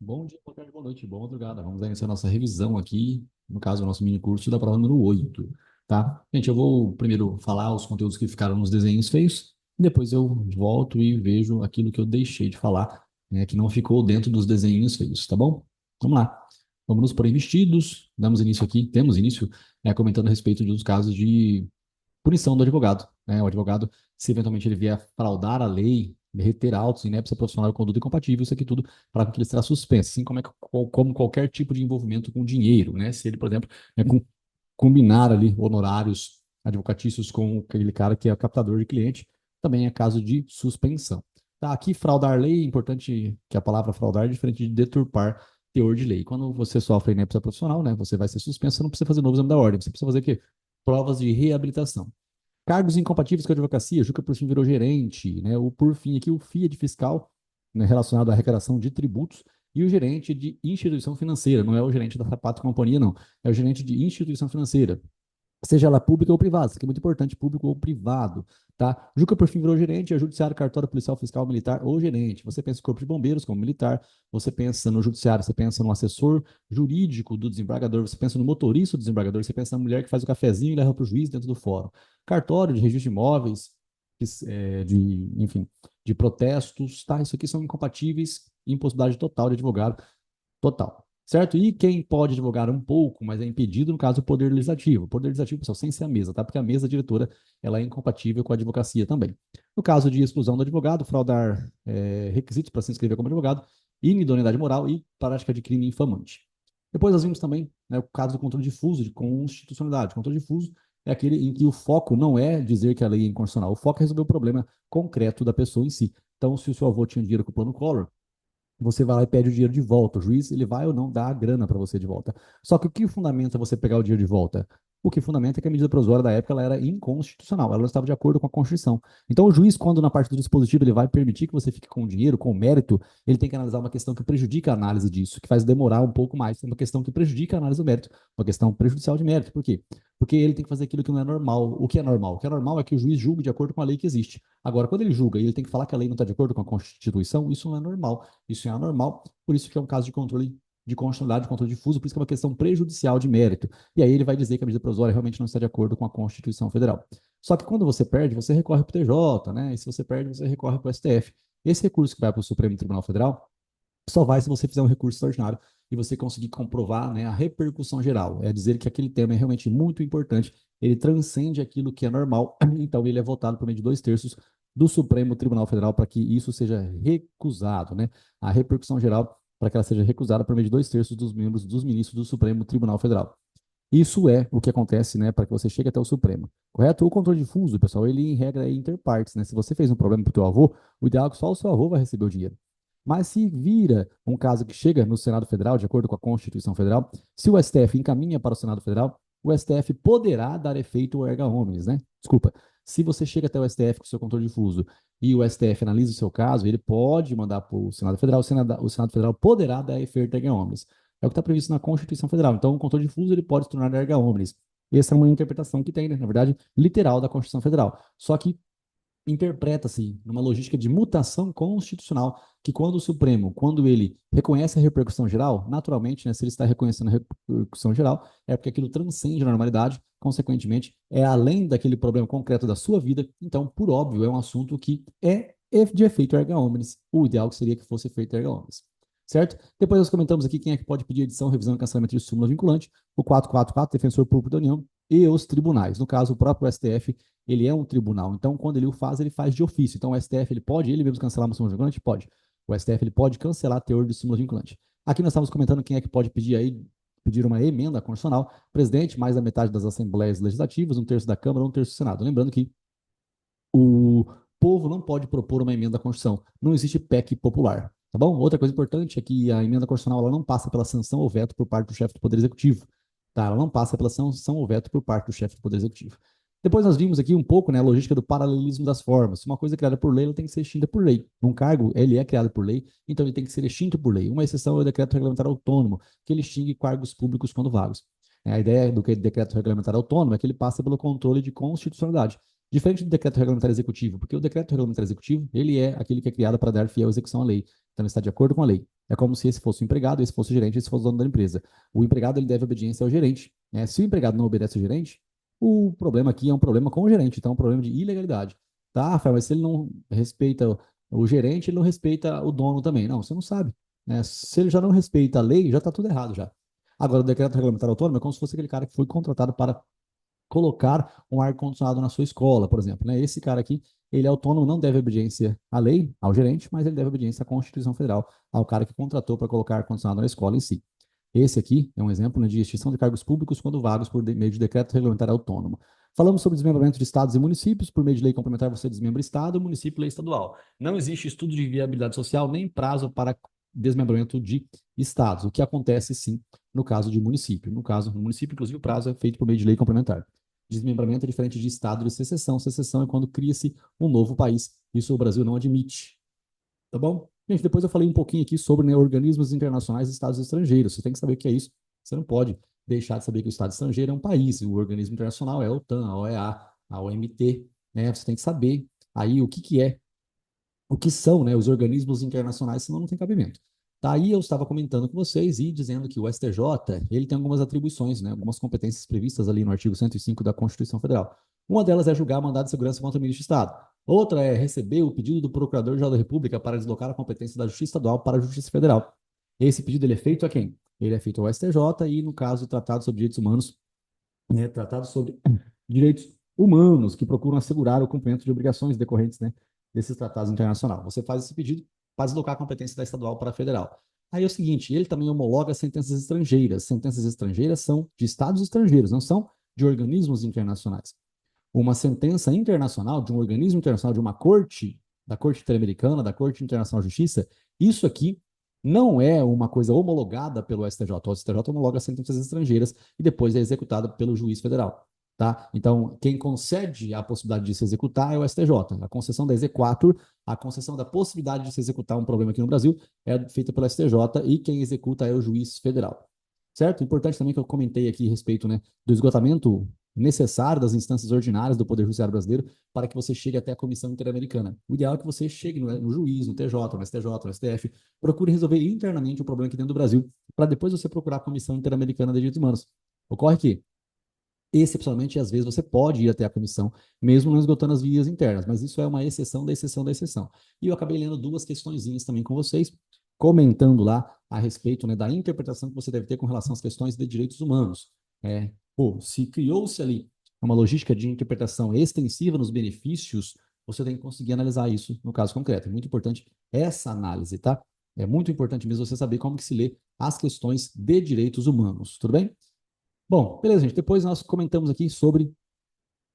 Bom dia, boa tarde, boa noite, boa madrugada. Vamos iniciar nossa revisão aqui, no caso, o nosso mini curso da prova número 8, tá? Gente, eu vou primeiro falar os conteúdos que ficaram nos desenhos feios, e depois eu volto e vejo aquilo que eu deixei de falar, né, que não ficou dentro dos desenhos feios, tá bom? Vamos lá. Vamos nos pôr investidos, damos início aqui, temos início, comentando a respeito dos casos de punição do advogado, né? O advogado, se eventualmente ele vier fraudar a lei, reter autos, inépcia profissional e conduta incompatível, isso aqui tudo para que ele será suspenso, assim como, como qualquer tipo de envolvimento com dinheiro, né? Se ele, por exemplo, combinar ali honorários advocatícios com aquele cara que é captador de cliente, também é caso de suspensão. Tá, aqui fraudar lei, é importante que a palavra fraudar é diferente de deturpar teor de lei. Quando você sofre inépcia profissional, né, você vai ser suspenso, você não precisa fazer novo exame da ordem, você precisa fazer o quê? Provas de reabilitação. Cargos incompatíveis com a advocacia, Juca por fim virou gerente, né? O por fim aqui, o FIA de fiscal, né, relacionado à arrecadação de tributos, e o gerente de instituição financeira, não é o gerente da Sapato Companhia, não, é o gerente de instituição financeira, seja ela pública ou privada, isso aqui é muito importante, público ou privado, tá? Juca por fim virou gerente, é judiciário, cartório, policial, fiscal, militar ou gerente. Você pensa no corpo de bombeiros como militar, você pensa no judiciário, você pensa no assessor jurídico do desembargador, você pensa no motorista do desembargador, você pensa na mulher que faz o cafezinho e leva para o juiz dentro do fórum. Cartório de registro de imóveis, enfim, de protestos, tá? Isso aqui são incompatíveis, impossibilidade total de advogado, total. Certo? E quem pode advogar um pouco, mas é impedido, no caso, o Poder Legislativo. O Poder Legislativo, pessoal, sem ser a mesa, tá? Porque a mesa diretora, ela é incompatível com a advocacia também. No caso de exclusão do advogado, fraudar requisitos para se inscrever como advogado, inidoneidade moral e prática de crime infamante. Depois nós vimos também, né, o caso do controle difuso de constitucionalidade. O controle difuso é aquele em que o foco não é dizer que a lei é inconstitucional, o foco é resolver o problema concreto da pessoa em si. Então, se o seu avô tinha dinheiro com o plano Collor, você vai lá e pede o dinheiro de volta. O juiz, ele vai ou não dar a grana para você de volta. Só que o que fundamenta você pegar o dinheiro de volta? O que fundamenta é que a medida provisória da época ela era inconstitucional, ela não estava de acordo com a Constituição. Então, o juiz, quando na parte do dispositivo ele vai permitir que você fique com o dinheiro, com o mérito, ele tem que analisar uma questão que prejudica a análise disso, que faz demorar um pouco mais, uma questão que prejudica a análise do mérito, uma questão prejudicial de mérito. Por quê? Porque ele tem que fazer aquilo que não é normal. O que é normal? O que é normal é que o juiz julgue de acordo com a lei que existe. Agora, quando ele julga e ele tem que falar que a lei não está de acordo com a Constituição, isso não é normal. Isso é anormal, por isso que é um caso de controle de constitucionalidade, de controle difuso, por isso que é uma questão prejudicial de mérito. E aí ele vai dizer que a medida provisória realmente não está de acordo com a Constituição Federal. Só que quando você perde, você recorre para o TJ, né? E se você perde, você recorre para o STF. Esse recurso que vai para o Supremo Tribunal Federal só vai se você fizer um recurso extraordinário e você conseguir comprovar, né, a repercussão geral. É dizer que aquele tema é realmente muito importante, ele transcende aquilo que é normal, então ele é votado por meio de 2/3 do Supremo Tribunal Federal para que isso seja recusado, né? A repercussão geral para que ela seja recusada por meio de 2/3 dos membros dos ministros do Supremo Tribunal Federal. Isso é o que acontece, né, para que você chegue até o Supremo. Correto? O controle difuso, pessoal, ele em regra é interpartes, né? Se você fez um problema para o teu avô, o ideal é que só o seu avô vai receber o dinheiro. Mas se vira um caso que chega no Senado Federal, de acordo com a Constituição Federal, se o STF encaminha para o Senado Federal, o STF poderá dar efeito erga omnes, né? Desculpa. Se você chega até o STF com o seu controle difuso e o STF analisa o seu caso, ele pode mandar para o Senado Federal, o Senado Federal poderá dar efeito erga omnes. É o que está previsto na Constituição Federal. Então, o controle difuso ele pode se tornar erga omnes. Essa é uma interpretação que tem, né? Na verdade, literal da Constituição Federal. Só que interpreta-se numa logística de mutação constitucional, que quando o Supremo, quando ele reconhece a repercussão geral, naturalmente, né, se ele está reconhecendo a repercussão geral, é porque aquilo transcende a normalidade, consequentemente, é além daquele problema concreto da sua vida, então, por óbvio, é um assunto que é de efeito erga omnes, o ideal seria que fosse efeito erga omnes. Certo? Depois nós comentamos aqui quem é que pode pedir edição, revisão e cancelamento de súmula vinculante, o 444, Defensor Público da União, e os tribunais. No caso, o próprio STF, ele é um tribunal. Então, quando ele o faz, ele faz de ofício. Então, o STF, ele pode, ele mesmo cancelar uma súmula vinculante? Pode. O STF, ele pode cancelar teor de súmula vinculante. Aqui nós estamos comentando quem é que pode pedir aí, pedir uma emenda constitucional. Presidente, mais da metade das assembleias legislativas, 1/3 da Câmara, 1/3 do Senado. Lembrando que o povo não pode propor uma emenda à Constituição. Não existe PEC popular. Tá bom? Outra coisa importante é que a emenda constitucional ela não passa pela sanção ou veto por parte do chefe do Poder Executivo. Tá? Ela não passa pela sanção ou veto por parte do chefe do Poder Executivo. Depois nós vimos aqui um pouco, né, a logística do paralelismo das formas. Se uma coisa é criada por lei, ela tem que ser extinta por lei. Um cargo, ele é criado por lei, então ele tem que ser extinto por lei. Uma exceção é o decreto regulamentar autônomo, que ele extingue cargos públicos quando vagos. A ideia do decreto regulamentar autônomo é que ele passa pelo controle de constitucionalidade. Diferente do decreto regulamentar executivo, porque o decreto regulamentar executivo, ele é aquele que é criado para dar fiel execução à lei. Então, ele está de acordo com a lei. É como se esse fosse o empregado, esse fosse o gerente, esse fosse o dono da empresa. O empregado ele deve obediência ao gerente, né? Se o empregado não obedece ao gerente, o problema aqui é um problema com o gerente, então é um problema de ilegalidade. Tá, Rafael, mas se ele não respeita o gerente, ele não respeita o dono também. Não, você não sabe, né? Se ele já não respeita a lei, já está tudo errado já. Agora, o decreto regulamentar autônomo é como se fosse aquele cara que foi contratado para colocar um ar-condicionado na sua escola, por exemplo, né? Esse cara aqui, ele é autônomo, não deve obediência à lei, ao gerente, mas ele deve obediência à Constituição Federal, ao cara que contratou para colocar ar-condicionado na escola em si. Esse aqui é um exemplo, né, de extinção de cargos públicos quando vagos por meio de decreto regulamentar autônomo. Falamos sobre desmembramento de estados e municípios. Por meio de lei complementar, você desmembra estado, município, lei estadual. Não existe estudo de viabilidade social nem prazo para desmembramento de estados, o que acontece sim no caso de município. No caso, no município, inclusive, o prazo é feito por meio de lei complementar. Desmembramento é diferente de estado de secessão. Secessão é quando cria-se um novo país. Isso o Brasil não admite. Tá bom? Gente, depois eu falei um pouquinho aqui sobre, né, organismos internacionais e estados estrangeiros. Você tem que saber o que é isso. Você não pode deixar de saber que o estado estrangeiro é um país. O organismo internacional é a OTAN, a OEA, a OMT, né? Você tem que saber aí o que que é, o que são, né, os organismos internacionais, senão não tem cabimento. Daí eu estava comentando com vocês e dizendo que o STJ, ele tem algumas atribuições, né, algumas competências previstas ali no artigo 105 da Constituição Federal. Uma delas é julgar mandado de segurança contra o ministro de Estado. Outra é receber o pedido do Procurador-Geral da República para deslocar a competência da Justiça Estadual para a Justiça Federal. Esse pedido ele é feito a quem? Ele é feito ao STJ e, no caso, tratado sobre direitos humanos, né, tratado sobre direitos humanos que procuram assegurar o cumprimento de obrigações decorrentes, né, desses tratados internacionais. Você faz esse pedido para deslocar a competência da estadual para a federal. Aí é o seguinte, ele também homologa sentenças estrangeiras. Sentenças estrangeiras são de estados estrangeiros, não são de organismos internacionais. Uma sentença internacional de um organismo internacional, de uma corte, da Corte Interamericana, da Corte Internacional de Justiça, isso aqui não é uma coisa homologada pelo STJ. O STJ homologa sentenças estrangeiras e depois é executada pelo juiz federal. Tá? Então, quem concede a possibilidade de se executar é o STJ. A concessão da exequatur, a concessão da possibilidade de se executar um problema aqui no Brasil é feita pelo STJ e quem executa é o juiz federal. Certo? Importante também que eu comentei aqui a respeito, né, do esgotamento necessário das instâncias ordinárias do Poder Judiciário brasileiro para que você chegue até a Comissão Interamericana. O ideal é que você chegue no juiz, no TJ, no STJ, no STF, procure resolver internamente o problema aqui dentro do Brasil, para depois você procurar a Comissão Interamericana de Direitos Humanos. Ocorre que, excepcionalmente, às vezes você pode ir até a comissão, mesmo não esgotando as vias internas, mas isso é uma exceção da exceção da exceção. E eu acabei lendo duas questõezinhas também com vocês, comentando lá a respeito, né, da interpretação que você deve ter com relação às questões de direitos humanos. Pô, se criou-se ali uma logística de interpretação extensiva nos benefícios, você tem que conseguir analisar isso no caso concreto. É muito importante essa análise, tá? É muito importante mesmo você saber como que se lê as questões de direitos humanos, tudo bem? Bom, beleza, gente. Depois nós comentamos aqui sobre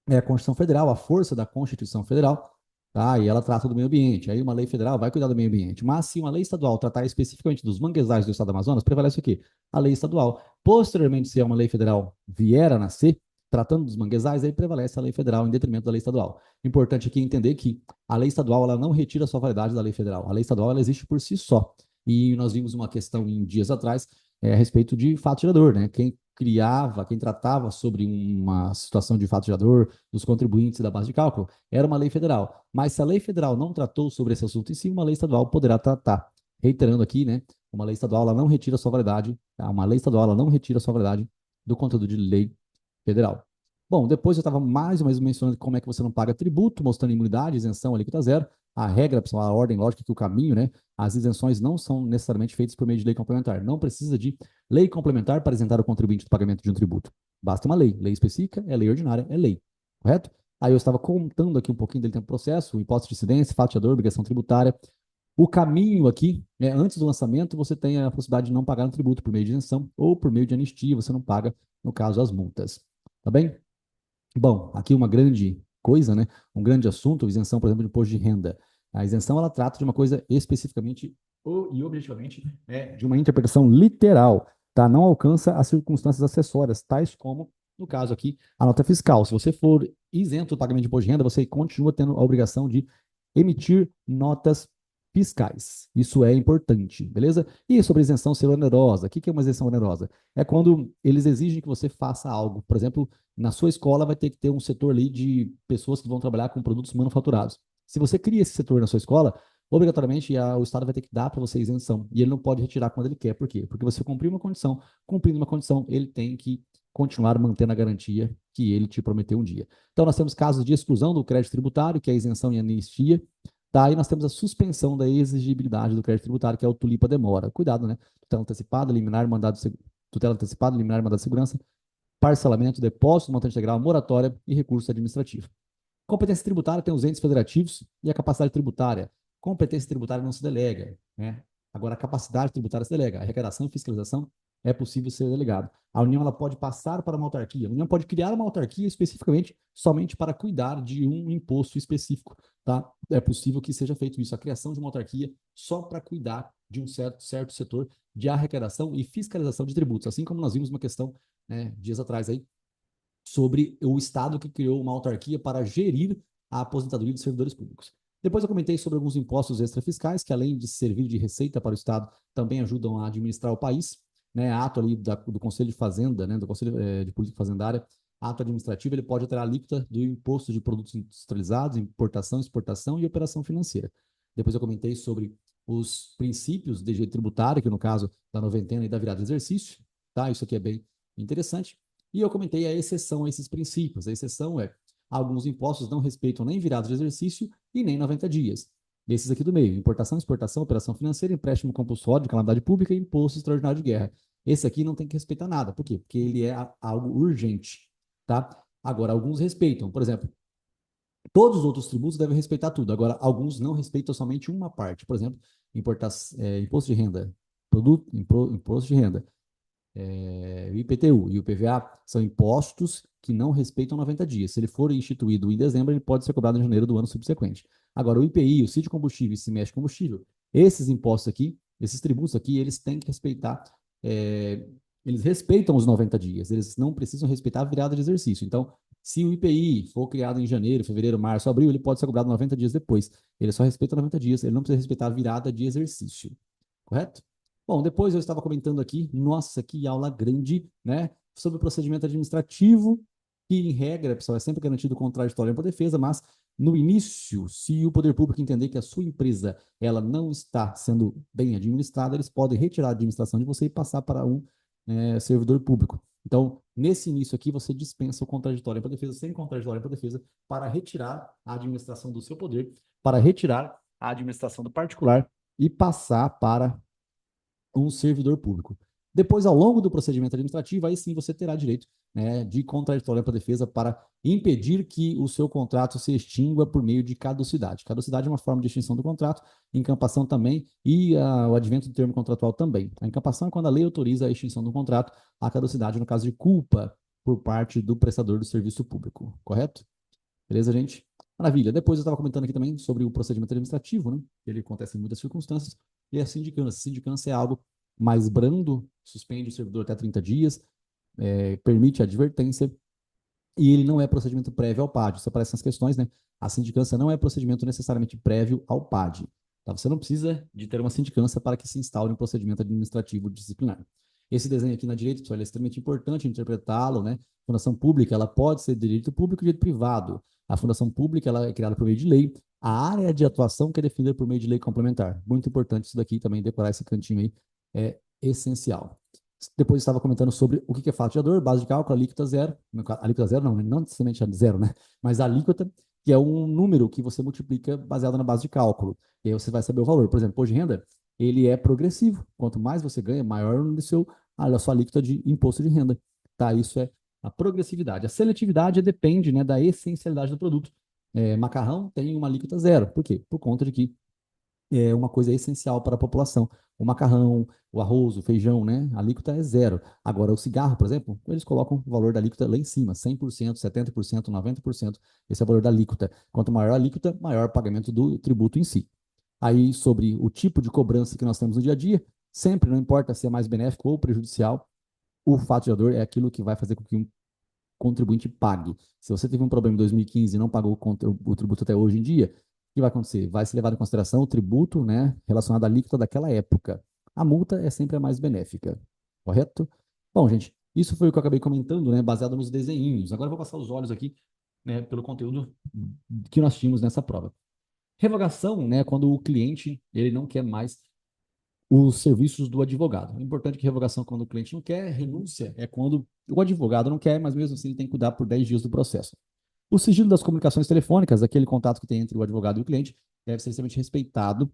a Constituição Federal, a força da Constituição Federal, tá? E ela trata do meio ambiente. Aí uma lei federal vai cuidar do meio ambiente. Mas se uma lei estadual tratar especificamente dos manguezais do estado do Amazonas, prevalece o quê? A lei estadual. Posteriormente, se uma lei federal vier a nascer, tratando dos manguezais, aí prevalece a lei federal em detrimento da lei estadual. Importante aqui entender que a lei estadual ela não retira a sua validade da lei federal. A lei estadual ela existe por si só. E nós vimos uma questão em dias atrás a respeito de fato gerador, né? Quem criava, quem tratava sobre uma situação de fato gerador, dos contribuintes da base de cálculo, era uma lei federal. Mas se a lei federal não tratou sobre esse assunto em si, uma lei estadual poderá tratar. Reiterando aqui, né? Uma lei estadual ela não retira a sua validade, tá? Uma lei estadual ela não retira a sua validade do conteúdo de lei federal. Bom, depois eu estava mais ou menos mencionando como é que você não paga tributo, mostrando imunidade, isenção, alíquota zero. A regra, pessoal, a ordem lógica que o caminho, né? As isenções não são necessariamente feitas por meio de lei complementar. Não precisa de lei complementar para isentar o contribuinte do pagamento de um tributo. Basta uma lei. Lei específica é lei ordinária, é lei. Correto? Aí eu estava contando aqui um pouquinho dele tempo processo, o imposto de incidência, fatiador, obrigação tributária. O caminho aqui, né, antes do lançamento, você tem a possibilidade de não pagar um tributo por meio de isenção ou por meio de anistia, você não paga, no caso, as multas. Tá bem? Bom, aqui uma grande coisa, né? Um grande assunto, isenção, por exemplo, de imposto de renda. A isenção, ela trata de uma coisa especificamente e objetivamente de uma interpretação literal, tá? Não alcança as circunstâncias acessórias, tais como, no caso aqui, a nota fiscal. Se você for isento do pagamento de imposto de renda, você continua tendo a obrigação de emitir notas fiscais. Isso é importante, beleza? E sobre isenção ser onerosa. O que é uma isenção onerosa? É quando eles exigem que você faça algo. Por exemplo, na sua escola vai ter que ter um setor ali de pessoas que vão trabalhar com produtos manufaturados. Se você cria esse setor na sua escola, obrigatoriamente o Estado vai ter que dar para você isenção. E ele não pode retirar quando ele quer. Por quê? Porque você cumpriu uma condição. Cumprindo uma condição, ele tem que continuar mantendo a garantia que ele te prometeu um dia. Então, nós temos casos de exclusão do crédito tributário, que é a isenção e anistia. Tá? E nós temos a suspensão da exigibilidade do crédito tributário, que é o tulipa-demora. Cuidado, né? Tutela antecipada, liminar, tutela antecipada, liminar, mandado de segurança, parcelamento, depósito, montante integral, moratória e recurso administrativo. Competência tributária tem os entes federativos e a capacidade tributária. Competência tributária não se delega, né? Agora, a capacidade tributária se delega. A arrecadação e fiscalização é possível ser delegado. A União ela pode passar para uma autarquia. A União pode criar uma autarquia especificamente somente para cuidar de um imposto específico, tá? É possível que seja feito isso, a criação de uma autarquia só para cuidar de um certo setor de arrecadação e fiscalização de tributos, assim como nós vimos uma questão, né, dias atrás aí, sobre o Estado que criou uma autarquia para gerir a aposentadoria dos servidores públicos. Depois eu comentei sobre alguns impostos extrafiscais, que além de servir de receita para o Estado, também ajudam a administrar o país, né, ato ali do Conselho de Fazenda, né, do Conselho de Política Fazendária, ato administrativo, ele pode alterar a alíquota do imposto de produtos industrializados, importação, exportação e operação financeira. Depois eu comentei sobre os princípios de direito tributário, que no caso da noventena e da virada de exercício, tá? Isso aqui é bem interessante. E eu comentei a exceção a esses princípios. A exceção é alguns impostos não respeitam nem virada de exercício e nem 90 dias. Esses aqui do meio: importação, exportação, operação financeira, empréstimo compulsório de calamidade pública e imposto extraordinário de guerra. Esse aqui não tem que respeitar nada. Por quê? Porque ele é algo urgente, tá? Agora, alguns respeitam. Por exemplo, todos os outros tributos devem respeitar tudo. Agora, alguns não respeitam somente uma parte. Por exemplo, imposto de renda, imposto de renda, o IPTU e o PVA são impostos que não respeitam 90 dias. Se ele for instituído em dezembro, ele pode ser cobrado em janeiro do ano subsequente. Agora, o IPI, o CID combustível e CMES combustível, esses impostos aqui, esses tributos aqui, eles têm que respeitar, eles respeitam os 90 dias, eles não precisam respeitar a virada de exercício. Então, se o IPI for criado em janeiro, fevereiro, março, abril, ele pode ser cobrado 90 dias depois. Ele só respeita 90 dias, ele não precisa respeitar a virada de exercício. Correto? Bom, depois eu estava comentando aqui, nossa, que aula grande, né? Sobre o procedimento administrativo, que em regra, pessoal, é sempre garantido contraditório para a defesa, mas no início, se o poder público entender que a sua empresa ela não está sendo bem administrada, eles podem retirar a administração de você e passar para um servidor público. Então, nesse início aqui, você dispensa o contraditório para a defesa, sem contraditório para a defesa, para retirar a administração do seu poder, para retirar a administração do particular e passar para um servidor público. Depois, ao longo do procedimento administrativo, aí sim você terá direito, né, de contraditório para a defesa para impedir que o seu contrato se extingua por meio de caducidade. Caducidade é uma forma de extinção do contrato, encampação também e o advento do termo contratual também. A encampação é quando a lei autoriza a extinção do contrato, a caducidade no caso de culpa por parte do prestador do serviço público, correto? Beleza, gente? Maravilha. Depois eu estava comentando aqui também sobre o procedimento administrativo, né? Ele acontece em muitas circunstâncias. E a sindicância. A sindicância é algo mais brando, suspende o servidor até 30 dias, permite a advertência, e ele não é procedimento prévio ao PAD. Isso aparece nas questões, né? A sindicância não é procedimento necessariamente prévio ao PAD. Tá? Você não precisa de ter uma sindicância para que se instaure um procedimento administrativo disciplinar. Esse desenho aqui na direita, pessoal, é extremamente importante interpretá-lo, né? Fundação pública, ela pode ser de direito público e direito privado. A fundação pública, ela é criada por meio de lei. A área de atuação que é definida por meio de lei complementar. Muito importante isso daqui também, decorar esse cantinho aí, é essencial. Depois estava comentando sobre o que é fatiador, base de cálculo, alíquota zero. Alíquota zero não, não necessariamente a zero, né? Mas a alíquota, que é um número que você multiplica baseado na base de cálculo. E aí você vai saber o valor. Por exemplo, imposto de renda, ele é progressivo. Quanto mais você ganha, maior a sua alíquota de imposto de renda. Tá? Isso é a progressividade. A seletividade depende, né, da essencialidade do produto. Macarrão tem uma alíquota zero. Por quê? Por conta de que é uma coisa essencial para a população. O macarrão, o arroz, o feijão, né? A alíquota é zero. Agora, o cigarro, por exemplo, eles colocam o valor da alíquota lá em cima, 100%, 70%, 90%. Esse é o valor da alíquota. Quanto maior a alíquota, maior o pagamento do tributo em si. Aí, sobre o tipo de cobrança que nós temos no dia a dia, sempre, não importa se é mais benéfico ou prejudicial, o fatiador é aquilo que vai fazer com que um contribuinte pague. Se você teve um problema em 2015 e não pagou o tributo até hoje em dia, o que vai acontecer? Vai ser levado em consideração o tributo, né, relacionado à alíquota daquela época. A multa é sempre a mais benéfica, correto? Bom, gente, isso foi o que eu acabei comentando, né, baseado nos desenhinhos. Agora eu vou passar os olhos aqui, né, pelo conteúdo que nós tínhamos nessa prova. Revogação, né, quando o cliente ele não quer mais os serviços do advogado. É importante que revogação quando o cliente não quer, renúncia é quando o advogado não quer, mas mesmo assim ele tem que cuidar por 10 dias do processo. O sigilo das comunicações telefônicas, aquele contato que tem entre o advogado e o cliente, deve ser extremamente respeitado,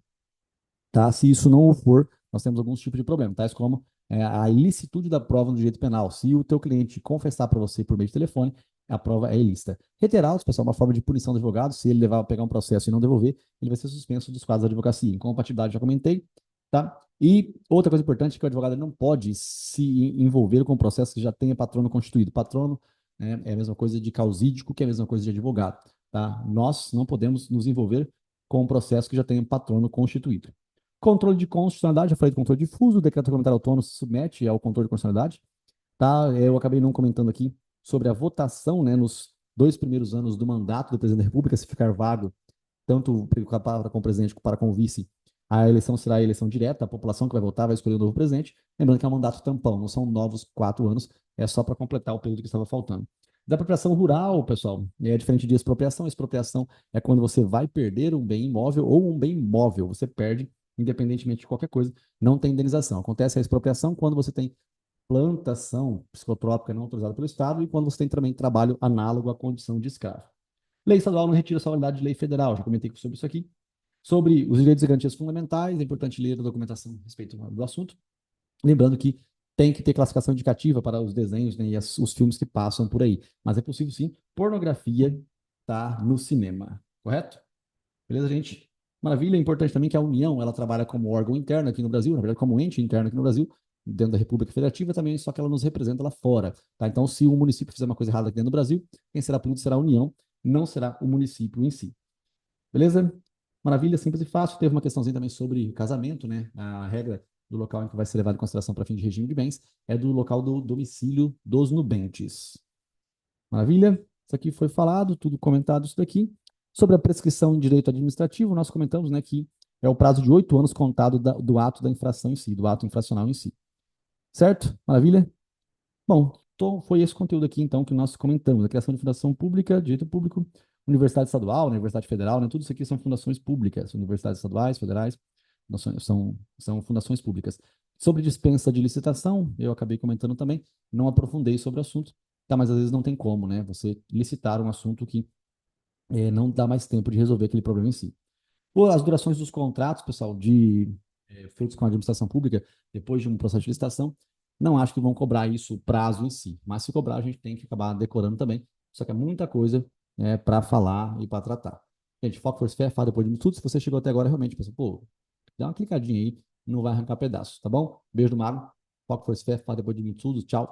tá? Se isso não o for, nós temos alguns tipos de problema, tais como a ilicitude da prova no direito penal. Se o teu cliente confessar para você por meio de telefone, a prova é ilícita. Reiterados, pessoal, uma forma de punição do advogado, se ele levar pegar um processo e não devolver, ele vai ser suspenso dos quadros da advocacia. Incompatibilidade, já comentei, tá? E outra coisa importante é que o advogado não pode se envolver com um processo que já tenha patrono constituído. Patrono, né, é a mesma coisa de causídico, que é a mesma coisa de advogado, tá? Nós não podemos nos envolver com um processo que já tenha patrono constituído. Controle de constitucionalidade, já falei de controle difuso, o decreto regulamentar autônomo se submete ao controle de constitucionalidade, tá? Eu acabei não comentando aqui sobre a votação, né, nos 2 primeiros anos do mandato do presidente da República, se ficar vago, tanto para com o presidente como para com o vice, a eleição será a eleição direta, a população que vai votar vai escolher o novo presidente, lembrando que é um mandato tampão, não são novos 4 anos, é só para completar o período que estava faltando. Da apropriação rural, pessoal, é diferente de expropriação. Expropriação é quando você vai perder um bem imóvel ou um bem móvel, você perde independentemente de qualquer coisa, não tem indenização. Acontece a expropriação quando você tem plantação psicotrópica não autorizada pelo Estado e quando você tem também trabalho análogo à condição de escravo. Lei estadual não retira a solenidade de lei federal, já comentei sobre isso aqui. Sobre os direitos e garantias fundamentais, é importante ler a documentação a respeito do assunto. Lembrando que tem que ter classificação indicativa para os desenhos, né, e os filmes que passam por aí. Mas é possível sim, pornografia tá no cinema, correto? Beleza, gente? Maravilha, é importante também que a União, ela trabalha como órgão interno aqui no Brasil, na verdade como ente interno aqui no Brasil, dentro da República Federativa também, só que ela nos representa lá fora, tá? Então, se o município fizer uma coisa errada aqui dentro do Brasil, quem será punido será a União, não será o município em si. Beleza? Maravilha, simples e fácil. Teve uma questãozinha também sobre casamento, né? A regra do local em que vai ser levado em consideração para fim de regime de bens é do local do domicílio dos nubentes. Maravilha? Isso aqui foi falado, tudo comentado isso daqui. Sobre a prescrição em direito administrativo, nós comentamos, né, que é o prazo de 8 anos contado do ato da infração em si, do ato infracional em si. Certo? Maravilha? Bom, então foi esse conteúdo aqui, então, que nós comentamos. A criação de fundação pública, direito público, universidade estadual, universidade federal, né? Tudo isso aqui são fundações públicas, universidades estaduais, federais, são fundações públicas. Sobre dispensa de licitação, eu acabei comentando também, não aprofundei sobre o assunto, tá? Mas às vezes não tem como, né? Você licitar um assunto que não dá mais tempo de resolver aquele problema em si. Ou as durações dos contratos, pessoal, feitos com a administração pública, depois de um processo de licitação, não acho que vão cobrar isso, o prazo em si. Mas se cobrar, a gente tem que acabar decorando também. Só que é muita coisa para falar e para tratar. Gente, foco, força, fé, fá, depois de tudo. Se você chegou até agora, realmente, pessoal, pô, dá uma clicadinha aí, não vai arrancar pedaços, tá bom? Beijo do Mago. Foco, força, fé, fá, depois de tudo. Tchau.